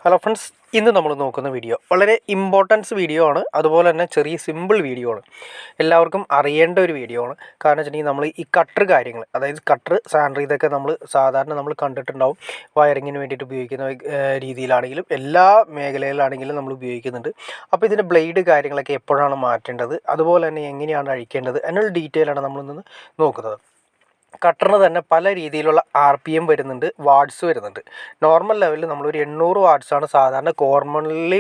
Hello friends, ഇന്ന് നമ്മൾ നോക്കുന്ന വീഡിയോ വളരെ ഇമ്പോർട്ടൻസ് വീഡിയോ ആണ്. അതുപോലെ തന്നെ ചെറിയ സിമ്പിൾ വീഡിയോ ആണ്. എല്ലാവർക്കും അറിയേണ്ട ഒരു വീഡിയോ ആണ്. കാരണം വെച്ചിട്ടുണ്ടെങ്കിൽ നമ്മൾ ഈ കട്ടർ കാര്യങ്ങൾ, അതായത് കട്ടർ സാൻഡർ ഇതൊക്കെ നമ്മൾ കണ്ടിട്ടുണ്ടാവും. വയറിങ്ങിന് വേണ്ടിയിട്ട് ഉപയോഗിക്കുന്ന രീതിയിലാണെങ്കിലും എല്ലാ മേഖലയിലാണെങ്കിലും നമ്മൾ ഉപയോഗിക്കുന്നുണ്ട്. അപ്പോൾ ഇതിൻ്റെ ബ്ലേഡ് കാര്യങ്ങളൊക്കെ എപ്പോഴാണ് മാറ്റേണ്ടത്, അതുപോലെ തന്നെ എങ്ങനെയാണ് അഴിക്കേണ്ടത് എന്നുള്ള ഡീറ്റെയിൽ ആണ് നമ്മളിന്ന് നോക്കുന്നത്. കട്ടറിന് തന്നെ പല രീതിയിലുള്ള RPM വരുന്നുണ്ട്, വാട്ട്സ് വരുന്നുണ്ട്. നോർമൽ ലെവലിൽ നമ്മളൊരു 800 വാട്ട്സാണ് സാധാരണ കോമൺലി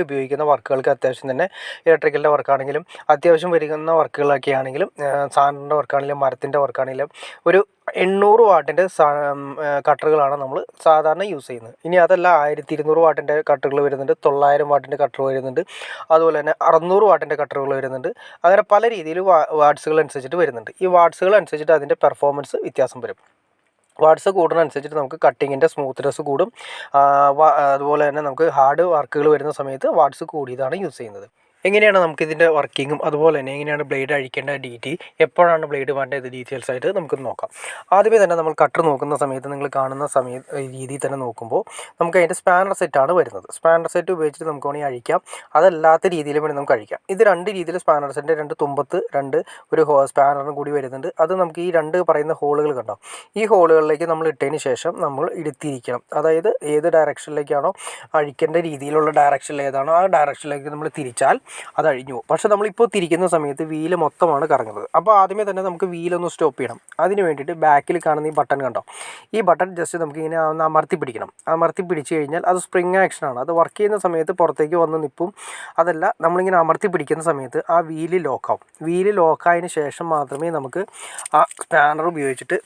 ഉപയോഗിക്കുന്ന വർക്കുകൾക്ക്. അത്യാവശ്യം തന്നെ ഇലക്ട്രിക്കലിൻ്റെ വർക്കാണെങ്കിലും അത്യാവശ്യം വരുന്ന വർക്കുകളൊക്കെ ആണെങ്കിലും സാൻഡറിൻ്റെ വർക്കാണെങ്കിലും മരത്തിൻ്റെ വർക്കാണെങ്കിലും ഒരു 800 വാട്ടിൻ്റെ കട്ടറുകളാണ് നമ്മൾ സാധാരണ യൂസ് ചെയ്യുന്നത്. ഇനി അതല്ല 1200 വാട്ടിൻ്റെ കട്ടറുകൾ വരുന്നുണ്ട്, 900 വാട്ടിൻ്റെ കട്ടർ വരുന്നുണ്ട്, അതുപോലെ തന്നെ 600 വാട്ടിൻ്റെ കട്ടറുകൾ വരുന്നുണ്ട്. അങ്ങനെ പല രീതിയിൽ വാട്ട്സുകൾ അനുസരിച്ചിട്ട് വരുന്നുണ്ട്. ഈ വാട്ട്സുകൾ അനുസരിച്ചിട്ട് അതിൻ്റെ പെർഫോമൻസ് വ്യത്യാസം വരും. വാട്ട്സ് കൂടുന്നതനുസരിച്ചിട്ട് നമുക്ക് കട്ടിങ്ങിൻ്റെ സ്മൂത്ത്നെസ് കൂടും. അതുപോലെ തന്നെ നമുക്ക് ഹാർഡ് വർക്കുകൾ വരുന്ന സമയത്ത് വാട്ട്സ് കൂടിയതാണ് യൂസ് ചെയ്യുന്നത്. എങ്ങനെയാണ് നമുക്കിതിൻ്റെ വർക്കിങ്ങും അതുപോലെ തന്നെ എങ്ങനെയാണ് ബ്ലേഡ് അഴിക്കേണ്ട എപ്പോഴാണ് ബ്ലേഡ് വേണ്ടത് ഡീറ്റെയിൽസ് ആയിട്ട് നമുക്ക് നോക്കാം. ആദ്യമേ തന്നെ നമ്മൾ കട്ടർ നോക്കുന്ന സമയത്ത് നിങ്ങൾ കാണുന്ന രീതിയിൽ തന്നെ നോക്കുമ്പോൾ നമുക്ക് അതിൻ്റെ സ്പാനർ സെറ്റാണ് വരുന്നത്. സ്പാനർ സെറ്റ് ഉപയോഗിച്ചിട്ട് നമുക്ക് വേണമെങ്കിൽ അഴിക്കാം, അതല്ലാത്ത രീതിയിൽ വേണമെങ്കിൽ നമുക്ക് അഴിക്കാം. ഇത് രണ്ട് രീതിയിൽ സ്പാനർ സെറ്റ്, രണ്ട് തുമ്പത്ത് ഒരു സ്പാനറും കൂടി വരുന്നുണ്ട്. അത് നമുക്ക് ഈ രണ്ട് പറയുന്ന ഹോളുകൾ കണ്ടോ, ഈ ഹോളുകളിലേക്ക് നമ്മൾ ഇട്ടതിന് ശേഷം നമ്മൾ ഇരുത്തിയിരിക്കണം. അതായത് ഏത് ഡയറക്ഷനിലേക്കാണോ അഴിക്കേണ്ട രീതിയിലുള്ള ഡയറക്ഷനിൽ ഏതാണോ ആ ഡയറക്ഷനിലേക്ക് നമ്മൾ തിരിച്ചാൽ അത് അഴിഞ്ഞു പോകും. പക്ഷേ നമ്മളിപ്പോൾ തിരിക്കുന്ന സമയത്ത് വീല് മൊത്തമാണ് കറങ്ങുന്നത്. അപ്പോൾ ആദ്യമേ തന്നെ നമുക്ക് വീലൊന്ന് സ്റ്റോപ്പ് ചെയ്യണം. അതിന് വേണ്ടിയിട്ട് ബാക്കിൽ കാണുന്ന ഈ ബട്ടൺ കണ്ടോ, ഈ ബട്ടൺ ജസ്റ്റ് നമുക്കിങ്ങനെ ഒന്ന് അമർത്തി പിടിക്കണം. അമർത്തി പിടിച്ച് കഴിഞ്ഞാൽ അത് സ്പ്രിങ് ആക്ഷനാണ്. അത് വർക്ക് ചെയ്യുന്ന സമയത്ത് പുറത്തേക്ക് വന്ന് നിൽക്കും. അതല്ല, നമ്മളിങ്ങനെ അമർത്തി പിടിക്കുന്ന സമയത്ത് ആ വീല് ലോക്കാവും. വീല് ലോക്കായതിന് ശേഷം മാത്രമേ നമുക്ക് ആ സ്പാനർ ഉപയോഗിച്ചിട്ട്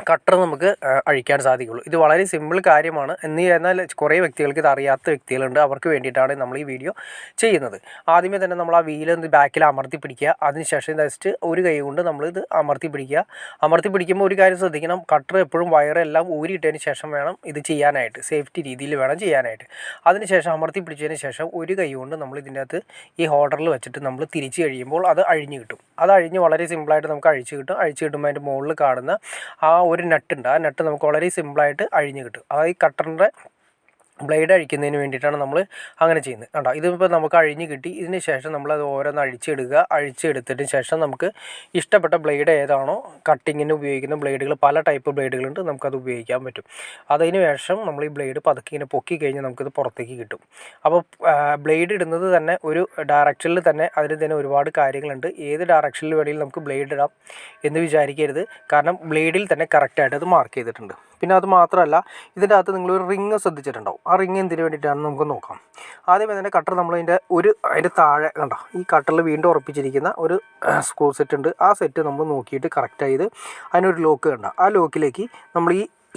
കട്ടർ നമുക്ക് അഴിക്കാൻ സാധിക്കുള്ളൂ. ഇത് വളരെ സിമ്പിൾ കാര്യമാണ്. എന്നാൽ കുറേ വ്യക്തികൾക്ക് ഇത് അറിയാത്ത വ്യക്തികളുണ്ട്. അവർക്ക് വേണ്ടിയിട്ടാണ് നമ്മൾ ഈ വീഡിയോ ചെയ്യുന്നത്. ആദ്യമേ തന്നെ നമ്മൾ ആ വീല് ബാക്കിൽ അമർത്തി പിടിക്കുക. അതിനുശേഷം ജസ്റ്റ് ഒരു കൈ കൊണ്ട് നമ്മളിത് അമർത്തി പിടിക്കുക. അമർത്തി പിടിക്കുമ്പോൾ ഒരു കാര്യം ശ്രദ്ധിക്കണം, കട്ടർ എപ്പോഴും വയറെല്ലാം ഊരിയിട്ടതിന് ശേഷം വേണം ഇത് ചെയ്യാനായിട്ട്, സേഫ്റ്റി രീതിയിൽ വേണം ചെയ്യാനായിട്ട്. അതിനുശേഷം അമർത്തി പിടിച്ചതിന് ശേഷം ഒരു കൈ കൊണ്ട് നമ്മൾ ഇതിൻ്റെ അകത്ത് ഈ ഹോൾഡറിൽ വെച്ചിട്ട് നമ്മൾ തിരിച്ച് കഴിയുമ്പോൾ അത് അഴിഞ്ഞ് കിട്ടും. അത് അഴിഞ്ഞ് വളരെ സിമ്പിളായിട്ട് നമുക്ക് അഴിച്ച് കിട്ടും. അഴിച്ച് കിട്ടുമ്പോൾ അതിൻ്റെ മുകളിൽ കാണുന്ന ആ ഒരു നട്ടുണ്ട്, ആ നട്ട് നമുക്ക് വളരെ സിമ്പിളായിട്ട് അഴിഞ്ഞ് കിട്ടും. അതായത് ഈ കട്ടറിൻ്റെ ബ്ലേഡ് അഴിക്കുന്നതിന് വേണ്ടിയിട്ടാണ് നമ്മൾ അങ്ങനെ ചെയ്യുന്നത്. കണ്ടോ, ഇതിപ്പോൾ നമുക്ക് അഴിഞ്ഞ് കിട്ടി. ഇതിന് ശേഷം നമ്മളത് ഓരോന്ന് അഴിച്ചെടുത്തതിന് ശേഷം നമുക്ക് ഇഷ്ടപ്പെട്ട ബ്ലേഡ് ഏതാണോ, കട്ടിങ്ങിന് ഉപയോഗിക്കുന്ന ബ്ലേഡുകൾ പല ടൈപ്പ് ബ്ലേഡുകളുണ്ട്, നമുക്കത് ഉപയോഗിക്കാൻ പറ്റും. അതിന് ശേഷം നമ്മൾ ഈ ബ്ലേഡ് പതുക്കെ ഇങ്ങനെ പൊക്കി കഴിഞ്ഞാൽ നമുക്കിത് പുറത്തേക്ക് കിട്ടും. അപ്പോൾ ബ്ലേഡ് ഇടുന്നത് തന്നെ ഒരു ഡയറക്ഷനിൽ തന്നെ അതിന് തന്നെ ഒരുപാട് കാര്യങ്ങളുണ്ട്. ഏത് ഡയറക്ഷനിൽ വേണമെങ്കിലും നമുക്ക് ബ്ലേഡ് ഇടാം എന്ന് വിചാരിക്കരുത്. കാരണം ബ്ലേഡിൽ തന്നെ കറക്റ്റായിട്ട് അത് മാർക്ക് ചെയ്തിട്ടുണ്ട്. പിന്നെ അത് മാത്രമല്ല, ഇതിൻ്റെ അകത്ത് നിങ്ങളൊരു റിങ് ശ്രദ്ധിച്ചിട്ടുണ്ടാവും. ആ റിങ് എന്തിനു വേണ്ടിയിട്ടാണെന്ന് നമുക്ക് നോക്കാം. ആദ്യമേ തന്നെ കട്ടർ അതിൻ്റെ താഴെ കണ്ടോ, ഈ കട്ടറിൽ വീണ്ടും ഉറപ്പിച്ചിരിക്കുന്ന ഒരു സ്ക്രൂ സെറ്റ് ഉണ്ട്. ആ സെറ്റ് നമ്മൾ നോക്കിയിട്ട് കറക്റ്റ് ചെയ്ത് അതിനൊരു ലോക്ക് കണ്ട, ആ ലോക്കിലേക്ക് നമ്മൾ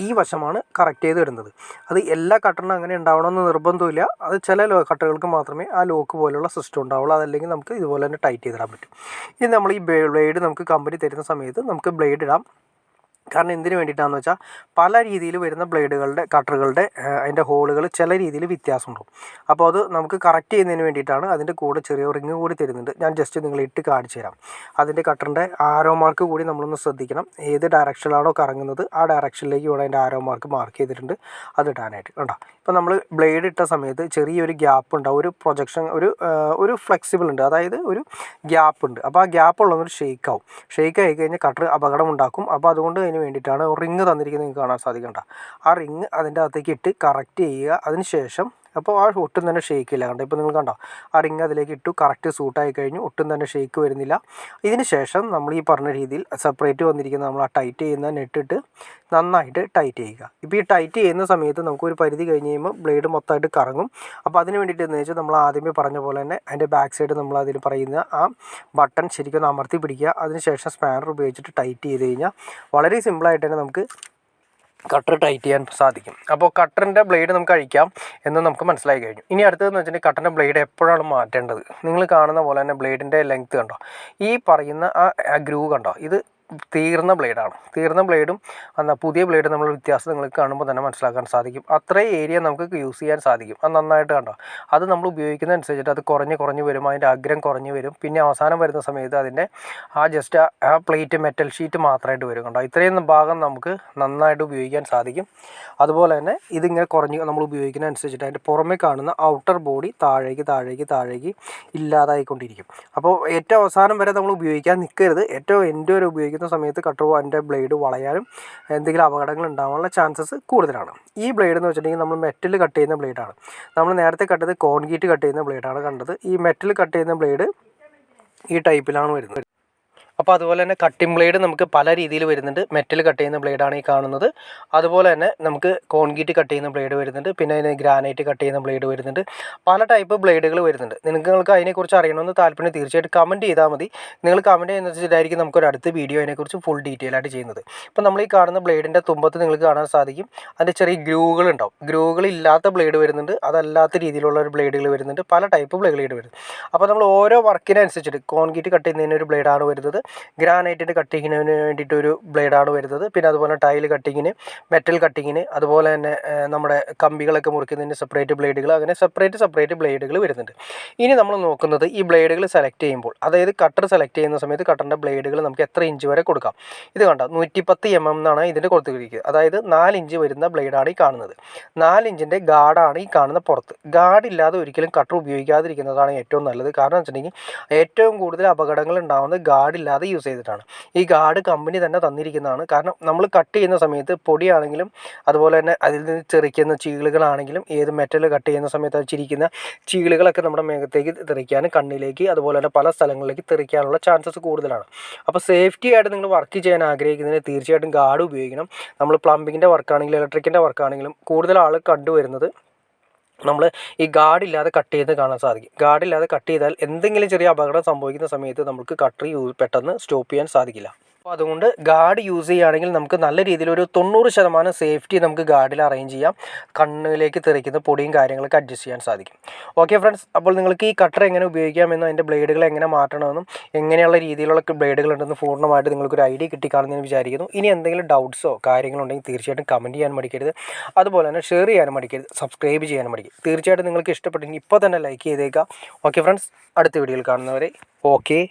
ഈ വശമാണ് കറക്റ്റ് ചെയ്ത് ഇടുന്നത്. അത് എല്ലാ കട്ടറിനും അങ്ങനെ ഉണ്ടാവണമെന്ന് നിർബന്ധമില്ല. അത് ചില കട്ടറുകൾക്ക് മാത്രമേ ആ ലോക്ക് പോലുള്ള സിസ്റ്റം ഉണ്ടാവുള്ളൂ. അതല്ലെങ്കിൽ നമുക്ക് ഇതുപോലെ തന്നെ ടൈറ്റ് ചെയ്തിടാൻ പറ്റും. ഇനി നമ്മൾ ഈ ബ്ലേഡ് നമുക്ക് കമ്പനി തരുന്ന സമയത്ത് നമുക്ക് ബ്ലേഡ് ഇടാം. കാരണം എന്തിനു വേണ്ടിയിട്ടാണെന്ന് വെച്ചാൽ പല രീതിയിൽ വരുന്ന കട്ടറുകളുടെ അതിൻ്റെ ഹോളുകൾ ചില രീതിയിൽ വ്യത്യാസമുണ്ടാവും. അപ്പോൾ അത് നമുക്ക് കറക്റ്റ് ചെയ്യുന്നതിന് വേണ്ടിയിട്ടാണ് അതിൻ്റെ കൂടെ ചെറിയ റിങ് കൂടി തരുന്നുണ്ട്. ഞാൻ ജസ്റ്റ് നിങ്ങളെ ഇട്ട് കാണിച്ചു തരാം. അതിൻ്റെ കട്ടറിൻ്റെ ആരോ മാർക്ക് കൂടി നമ്മളൊന്ന് ശ്രദ്ധിക്കണം. ഏത് ഡയറക്ഷനിലാണോ കറങ്ങുന്നത് ആ ഡയറക്ഷനിലേക്ക് ഇവിടെ അതിൻ്റെ ആരോ മാർക്ക് ചെയ്തിട്ടുണ്ട്, അത് ഇടാനായിട്ട്. കണ്ടോ, ഇപ്പോൾ നമ്മൾ ബ്ലേഡ് ഇട്ട സമയത്ത് ചെറിയൊരു ഗ്യാപ്പ് ഉണ്ടാവും, ഒരു പ്രൊജക്ഷൻ, ഒരു ഫ്ലെക്സിബിൾ ഉണ്ട്, അതായത് ഒരു ഗ്യാപ്പ് ഉണ്ട്. അപ്പോൾ ആ ഗ്യാപ്പ് ഉള്ളതൊരു ഷെയ്ക്ക് ആയി കഴിഞ്ഞാൽ കട്ടർ അപകടം ഉണ്ടാക്കും. അപ്പോൾ അതുകൊണ്ട് അതിന് വേണ്ടിയിട്ടാണ് റിങ് തന്നിരിക്കുന്നത്. നിങ്ങൾക്ക് കാണാൻ സാധിക്കണ്ട, ആ റിങ് അതിൻ്റെ അകത്തേക്ക് ഇട്ട് കറക്റ്റ് ചെയ്യുക. അതിന് ശേഷം അപ്പോൾ ആ ഒട്ടും തന്നെ ഷേക്ക് ഇല്ല. കണ്ടോ, ഇപ്പോൾ നിങ്ങൾ കണ്ടോ, ആ റിങ് അതിലേക്ക് ഇട്ടു, കറക്റ്റ് സൂട്ടായി കഴിഞ്ഞു, ഒട്ടും തന്നെ ഷേക്ക് വരുന്നില്ല. ഇതിന് ശേഷം നമ്മൾ ഈ പറഞ്ഞ രീതിയിൽ സെപ്പറേറ്റ് വന്നിരിക്കുന്ന നമ്മൾ ആ ടൈറ്റ് ചെയ്യുന്ന നെട്ടിട്ട് നന്നായിട്ട് ടൈറ്റ് ചെയ്യുക. ഇപ്പോൾ ഈ ടൈറ്റ് ചെയ്യുന്ന സമയത്ത് നമുക്കൊരു പരിധി കഴിഞ്ഞ് കഴിയുമ്പോൾ ബ്ലേഡ് മൊത്തമായിട്ട് കറങ്ങും. അപ്പോൾ അതിന് വേണ്ടിയിട്ട് എന്ന് വെച്ചാൽ നമ്മൾ ആദ്യമേ പറഞ്ഞ പോലെ തന്നെ അതിൻ്റെ ബാക്ക് സൈഡ് നമ്മൾ അതിൽ പറയുന്ന ആ ബട്ടൺ ശരിക്കും അമർത്തി പിടിക്കുക. അതിന് ശേഷം സ്പാനർ ഉപയോഗിച്ചിട്ട് ടൈറ്റ് ചെയ്ത് കഴിഞ്ഞാൽ വളരെ സിമ്പിളായിട്ട് തന്നെ നമുക്ക് കട്ടർ ടൈറ്റ് ചെയ്യാൻ സാധിക്കും. അപ്പോൾ കട്ടറിൻ്റെ ബ്ലേഡ് നമുക്ക് അഴിക്കാം എന്ന് നമുക്ക് മനസ്സിലായി കഴിഞ്ഞു. ഇനി അടുത്തതെന്ന് വെച്ചിട്ടുണ്ടെങ്കിൽ കട്ടറിൻ്റെ ബ്ലേഡ് എപ്പോഴാണ് മാറ്റേണ്ടത്. നിങ്ങൾ കാണുന്ന പോലെ തന്നെ ബ്ലേഡിൻ്റെ ലെങ്ത്ത് കണ്ടോ, ഈ പറയുന്ന ആ ഗ്രൂ കണ്ടോ, ഇത് തീർന്ന ബ്ലേഡാണ്. തീർന്ന ബ്ലേഡും പുതിയ ബ്ലേഡും നമ്മൾ വ്യത്യാസം നിങ്ങൾക്ക് കാണുമ്പോൾ തന്നെ മനസ്സിലാക്കാൻ സാധിക്കും. അത്രയും ഏരിയ നമുക്ക് യൂസ് ചെയ്യാൻ സാധിക്കും. അത് നന്നായിട്ട് കണ്ടോ. അത് നമ്മൾ ഉപയോഗിക്കുന്നതനുസരിച്ചിട്ട് അത് കുറഞ്ഞ് വരും, അതിൻ്റെ അഗ്രം കുറഞ്ഞ് വരും. പിന്നെ അവസാനം വരുന്ന സമയത്ത് അതിൻ്റെ ജസ്റ്റ് ആ പ്ലേറ്റ് മെറ്റൽ ഷീറ്റ് മാത്രമായിട്ട് വരും. കണ്ടോ, ഇത്രയും ഭാഗം നമുക്ക് നന്നായിട്ട് ഉപയോഗിക്കാൻ സാധിക്കും. അതുപോലെ തന്നെ ഇതിങ്ങനെ നമ്മൾ ഉപയോഗിക്കുന്ന അനുസരിച്ചിട്ട് അതിൻ്റെ പുറമേ കാണുന്ന ഔട്ടർ ബോഡി താഴേക്ക് ഇല്ലാതായിക്കൊണ്ടിരിക്കും. അപ്പോൾ ഏറ്റവും അവസാനം വരെ നമ്മൾ ഉപയോഗിക്കാൻ നിൽക്കരുത്. ഏറ്റവും എൻഡ് വരെ ഉപയോഗിക്കുന്ന സമയത്ത് അതിൻ്റെ ബ്ലേഡ് വളയാനും എന്തെങ്കിലും അപകടങ്ങൾ ഉണ്ടാകാനുള്ള ചാൻസസ് കൂടുതലാണ്. ഈ ബ്ലേഡ് എന്ന് വെച്ചിട്ടുണ്ടെങ്കിൽ നമ്മൾ മെറ്റൽ കട്ട് ചെയ്യുന്ന ബ്ലേഡാണ്. നമ്മൾ നേരത്തെ കണ്ടത് കോൺക്രീറ്റ് കട്ട് ചെയ്യുന്ന ബ്ലേഡാണ് കണ്ടത്. ഈ മെറ്റൽ കട്ട് ചെയ്യുന്ന ബ്ലേഡ് ഈ ടൈപ്പിലാണ് വരുന്നത്. അപ്പോൾ അതുപോലെ തന്നെ കട്ടിംഗ് ബ്ലേഡ് നമുക്ക് പല രീതിയിൽ വരുന്നുണ്ട്. മെറ്റൽ കട്ട് ചെയ്യുന്ന ബ്ലേഡാണ് ഈ കാണുന്നത്. അതുപോലെ തന്നെ നമുക്ക് കോൺക്രീറ്റ് കട്ട് ചെയ്യുന്ന ബ്ലേഡ് വരുന്നുണ്ട്. പിന്നെ അതിന് ഗ്രാനൈറ്റ് കട്ട് ചെയ്യുന്ന ബ്ലേഡ് വരുന്നുണ്ട്. പല ടൈപ്പ് ബ്ലേഡുകൾ വരുന്നുണ്ട്. നിങ്ങൾക്ക് അതിനെക്കുറിച്ച് അറിയണമെന്ന് താല്പര്യം തീർച്ചയായിട്ടും കമൻറ്റ് ചെയ്താൽ മതി. നിങ്ങൾ കമൻറ്റ് ചെയ്യുന്നതനുസരിച്ചായിരിക്കും നമുക്കൊരു അടുത്ത വീഡിയോ അതിനെക്കുറിച്ച് ഫുൾ ഡീറ്റെയിൽ ആയിട്ട് ചെയ്യുന്നത്. ഇപ്പോൾ നമ്മൾ ഈ കാണുന്ന ബ്ലേഡിൻ്റെ തുമ്പത്ത് നിങ്ങൾക്ക് കാണാൻ സാധിക്കും അതിൻ്റെ ചെറിയ ഗ്രൂവുകൾ ഉണ്ടാവും. ഗ്രൂവുകൾ ഇല്ലാത്ത ബ്ലേഡ് വരുന്നുണ്ട്, അതല്ലാത്ത രീതിയിലുള്ള ഒരു ബ്ലേഡുകൾ വരുന്നുണ്ട്. പല ടൈപ്പ് ബ്ലേഡ് വരുന്നത്. അപ്പോൾ നമ്മൾ ഓരോ വർക്കിനനുസരിച്ചിട്ട് കോൺക്രീറ്റ് കട്ട് ചെയ്യുന്നതിന് ഒരു ബ്ലേഡാണ് വരുന്നത്, ഗ്രാനൈറ്റിൻ്റെ കട്ടിങ്ങിന് വേണ്ടിയിട്ടൊരു ബ്ലേഡാണ് വരുന്നത്. പിന്നെ അതുപോലെ ടൈൽ കട്ടിങ്ങിന്, മെറ്റൽ കട്ടിങ്ങിന്, അതുപോലെ തന്നെ നമ്മുടെ കമ്പികളൊക്കെ മുറിക്കുന്നതിന് സെപ്പറേറ്റ് ബ്ലേഡുകൾ, അങ്ങനെ സെപ്പറേറ്റ് ബ്ലേഡുകൾ വരുന്നുണ്ട്. ഇനി നമ്മൾ നോക്കുന്നത് ഈ ബ്ലേഡുകൾ സെലക്ട് ചെയ്യുമ്പോൾ, അതായത് കട്ടർ സെലക്ട് ചെയ്യുന്ന സമയത്ത് കട്ടറിൻ്റെ ബ്ലേഡുകൾ നമുക്ക് എത്ര ഇഞ്ച് വരെ കൊടുക്കാം. ഇത് കണ്ടോ, 110 mm എന്നാണ് ഇതിൻ്റെ കൊടുത്തിരിക്കുന്നത്. അതായത് 4 ഇഞ്ച് വരുന്ന ബ്ലേഡാണ് ഈ കാണുന്നത്. 4 ഇഞ്ചിൻ്റെ ഗാർഡാണ് ഈ കാണുന്ന പുറത്ത്. ഗാർഡില്ലാതെ ഒരിക്കലും കട്ടർ ഉപയോഗിക്കാതിരിക്കുന്നതാണ് ഏറ്റവും നല്ലത്. കാരണം വെച്ചിട്ടുണ്ടെങ്കിൽ ഏറ്റവും കൂടുതൽ അപകടങ്ങൾ ഉണ്ടാകുന്നത് ഗാർഡില്ലാതെ യൂസ് ചെയ്തിട്ടാണ്. ഈ ഗാർഡ് കമ്പനി തന്നെ തന്നിരിക്കുന്നതാണ്. കാരണം നമ്മൾ കട്ട് ചെയ്യുന്ന സമയത്ത് പൊടിയാണെങ്കിലും അതുപോലെ തന്നെ അതിൽ നിന്ന് ചെറിക്കുന്ന ചീളുകളാണെങ്കിലും, ഏത് മെറ്റൽ കട്ട് ചെയ്യുന്ന സമയത്ത് അത് ചിരിക്കുന്ന ചീളുകളൊക്കെ നമ്മുടെ മേഘത്തേക്ക് തെറിക്കാൻ, കണ്ണിലേക്ക്, അതുപോലെ തന്നെ പല സ്ഥലങ്ങളിലേക്ക് തെറിക്കാനുള്ള ചാൻസസ് കൂടുതലാണ്. അപ്പോൾ സേഫ്റ്റി ആയിട്ട് നിങ്ങൾ വർക്ക് ചെയ്യാൻ ആഗ്രഹിക്കുന്നതിന് തീർച്ചയായിട്ടും ഗാർഡ് ഉപയോഗിക്കണം. നമ്മൾ പ്ലംബിങ്ങിൻ്റെ വർക്കാണെങ്കിലും ഇലക്ട്രിക്കിൻ്റെ വർക്കാണെങ്കിലും കൂടുതൽ ആൾ കണ്ടുവരുന്നത് നമ്മൾ ഈ ഗാർഡില്ലാതെ കട്ട് ചെയ്ത് കാണാൻ സാധിക്കും. ഗാർഡില്ലാതെ കട്ട് ചെയ്താൽ എന്തെങ്കിലും ചെറിയ അപകടം സംഭവിക്കുന്ന സമയത്ത് നമുക്ക് കട്ടർ പെട്ടെന്ന് സ്റ്റോപ്പ് ചെയ്യാൻ സാധിക്കില്ല. അപ്പോൾ അതുകൊണ്ട് ഗാർഡ് യൂസ് ചെയ്യുകയാണെങ്കിൽ നമുക്ക് നല്ല രീതിയിലൊരു 90% സേഫ്റ്റി നമുക്ക് ഗാർഡിൽ അറേഞ്ച് ചെയ്യാം. കണ്ണിലേക്ക് തെറിക്കുന്ന പൊടിയും കാര്യങ്ങളൊക്കെ അഡ്ജസ്റ്റ് ചെയ്യാൻ സാധിക്കും. ഓക്കെ ഫ്രണ്ട്സ്, അപ്പോൾ നിങ്ങൾക്ക് ഈ കട്ടർ എങ്ങനെ ഉപയോഗിക്കാമെന്നും അതിൻ്റെ ബ്ലേഡുകൾ എങ്ങനെ മാറ്റണമെന്നും എങ്ങനെയുള്ള രീതിയിലുള്ള ബ്ലേഡുകളുണ്ടെന്ന് പൂർണ്ണമായിട്ട് നിങ്ങൾക്കൊരു ഐഡിയ കിട്ടിക്കാണെന്ന് വിചാരിക്കുന്നു. ഇനി എന്തെങ്കിലും ഡൗട്ട്സോ കാര്യങ്ങളോ ഉണ്ടെങ്കിൽ തീർച്ചയായിട്ടും കമൻറ്റ് ചെയ്യാൻ മടിക്കരുത്. അതുപോലെ തന്നെ ഷെയർ ചെയ്യാനും മടിക്കരുത്, സബ്സ്ക്രൈബ് ചെയ്യാനും മടിക്കരുത്. തീർച്ചയായിട്ടും നിങ്ങൾക്ക് ഇഷ്ടപ്പെട്ടെങ്കിൽ ഇപ്പോൾ തന്നെ ലൈക്ക് ചെയ്തേക്കാം. ഓക്കെ ഫ്രണ്ട്സ്, അടുത്ത വീഡിയോയിൽ കാണുന്നവരെ ഓക്കെ.